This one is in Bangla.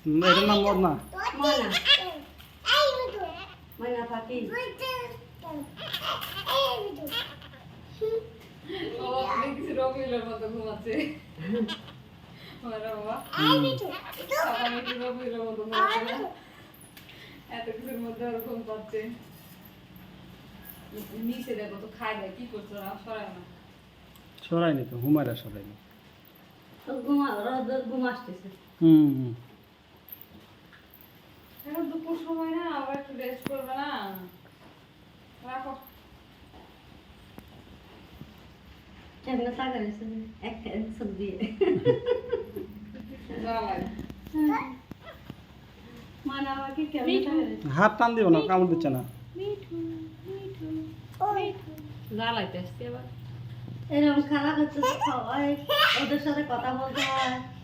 এটার নাম মদনা। ময়না ময়না পাখি ও দেখছি রবিলের মতো ঘুমাচ্ছে ওরে বাবা সকালে কি রবিলের মতো ঘুমাচ্ছে না? এত কিছুর মধ্যে ওরকম পাচ্ছে নিচে দেখো তো খাই দেয় কি করছো ওরা সরায় না সরাইনি তো, হুমায়রা সরাইনি। ঘুম আসতেছে এখন দুপুর সময় না আবার একটু রেস্ট করবে না রাখো এমনি তাকাইছে এক চোখ দিয়ে জ্বালায় ময়না পাখি কেমন তাকাইছে হাত টান দিও না, কামড় দিচ্ছে না। জ্বালাইতে আসছি আবার এরকম খারাপ হচ্ছে ওদের সাথে কথা বলতে হয়